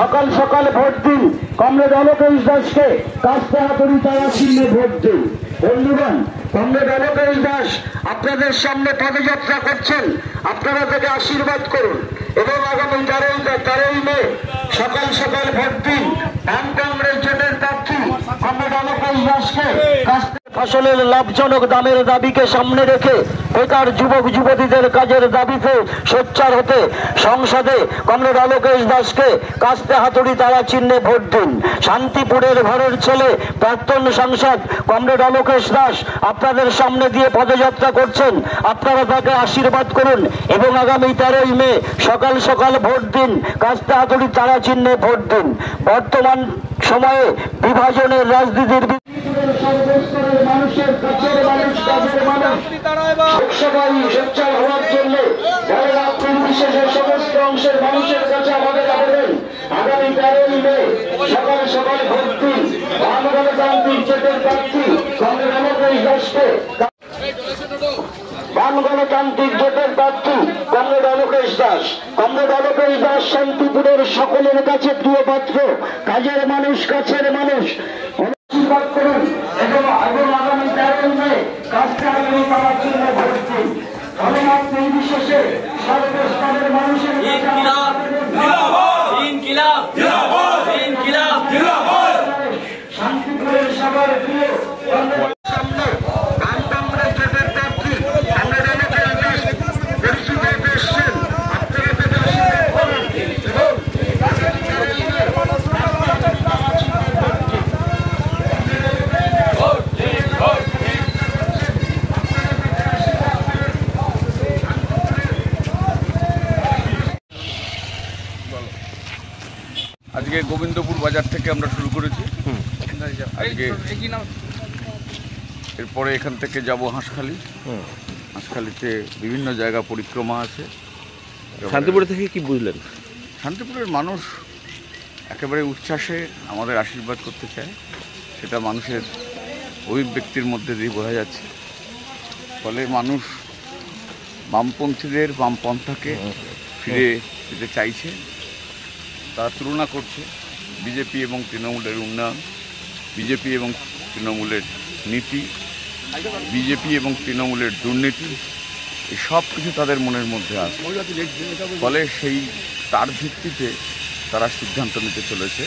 সকাল সকাল ভোট দিন। কমরেড অলোকেশ দাসকে কাস্তে হাতুড়ি তারা চিহ্নে ভোট দিন। বন্ধুগণ, কমরেড অলোকেশ দাস আপনাদের সামনে পদযাত্রা করছেন, আপনারা তাকে আশীর্বাদ করুন এবং আগামী 13ই মে সকাল সকাল ভোট দিন। বাম কংগ্রেস জোটের প্রার্থী কমরেড অলোকেশ দাসকে ফসলের লাভজনক দামের দাবিকে সামনে রেখে বেকার যুবক যুবতীদের কাজের দাবিতে সোচ্চার হতে সংসদে কমরেড অলোকেশ দাসকে কাস্তে হাতুড়ি তারা চিহ্নে ভোট দিন। শান্তিপুরের ঘরের ছেলে প্রাক্তন সাংসদ কমরেড অলোকেশ দাস আপনাদের সামনে দিয়ে পদযাত্রা করছেন, আপনারা তাকে আশীর্বাদ করুন এবং আগামী 13ই মে সকাল সকাল ভোট দিন, কাস্তে হাতুড়ি তারা চিহ্নে ভোট দিন। বর্তমান সময়ে বিভাজনের রাজনীতির মানুষের কাছের মানুষ, কাজের মানুষ সবাই সোচ্চার হওয়ার জন্য বিশেষের সমস্ত অংশের মানুষের কাছে আমাদের আবেদন, আগামী 13ই মে সকাল সকাল ভোট দিন। বাম গণতান্ত্রিক জোটের প্রার্থী কমরেড অলোকেশ দাসকে, বাম গণতান্ত্রিক জোটের প্রার্থী কমরেড অলোকেশ দাস। কমরেড অলোকেশ দাস শান্তিপুরের সকলের কাছে প্রিয় পাত্র, কাজের মানুষ, কাছের মানুষ। আশীর্বাদ করুন এবং আগামী 13ই মে কাস্তে হাতুড়ি তারা চিহ্নে ভোট দিন। ধন্যবাদ নির্বিশেষে সর্বস্তরের মানুষের শান্তিপুরের সবার প্রিয় আজকে গোবিন্দপুর বাজার থেকে আমরা শুরু করেছি। আজকে এরপরে এখান থেকে যাব হাঁসখালি। হাঁসখালিতে বিভিন্ন জায়গা পরিক্রমা আছে। শান্তিপুর থেকে কি বুঝলেন? শান্তিপুরের মানুষ একেবারে উচ্ছ্বাসে আমাদের আশীর্বাদ করতে চায়, সেটা মানুষের অভিব্যক্তির মধ্যে দিয়ে বোঝা যাচ্ছে। ফলে মানুষ বামপন্থীদের, বামপন্থাকে ফিরে যেতে চাইছে। তারা তুলনা করছে বিজেপি এবং তৃণমূলের উন্নয়ন, বিজেপি এবং তৃণমূলের নীতি, বিজেপি এবং তৃণমূলের দুর্নীতি, এই সব কিছু তাদের মনের মধ্যে আছে। ফলে সেই তার ভিত্তিতে তারা সিদ্ধান্ত নিতে চলেছে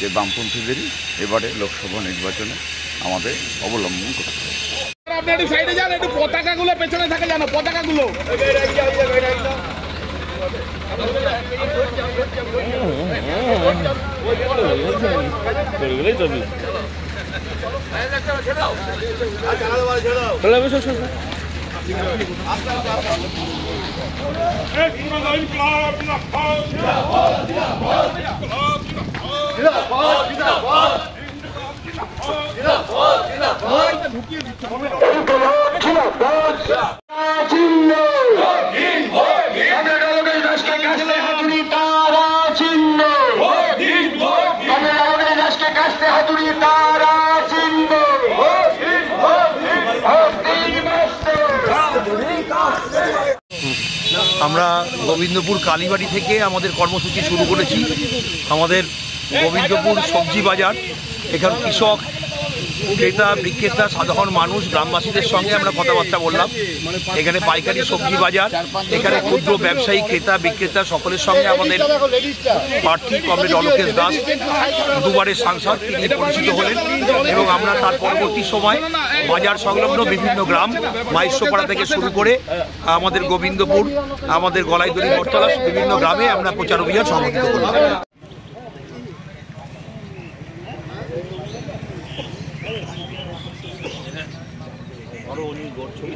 যে বামপন্থীদেরই এবারে লোকসভা নির্বাচনে আমাদের অবলম্বন করতে হবে। আপনি একটু সাইডে যান, একটু পতাকাগুলো পেছনে থাকে জানো, পতাকাগুলো ঢুকিয়ে আমরা গোবিন্দপুর কালীবাড়ি থেকে আমাদের কর্মসূচি শুরু করেছি। আমাদের গোবিন্দপুর সবজি বাজার, এখানে কৃষক, ক্রেতা, বিক্রেতা, সাধারণ মানুষ, গ্রামবাসীদের সঙ্গে আমরা কথাবার্তা বললাম। এখানে পাইকারি সবজি বাজার, এখানে ক্ষুদ্র ব্যবসায়ী, ক্রেতা, বিক্রেতা সকলের সঙ্গে আমাদের প্রার্থী কমরেড অলোকেশ দাস, দুবারের সাংসদ, তিনি পরিচিত হলেন এবং আমরা তার পরবর্তী সময় বাজার সংলগ্ন বিভিন্ন গ্রাম, মাইশ্বপাড়া থেকে শুরু করে আমাদের গোবিন্দপুর, আমাদের গলাইদড়ি, বটতলা, বিভিন্ন গ্রামে আমরা প্রচার অভিযান সংগঠিত করলাম। ছবি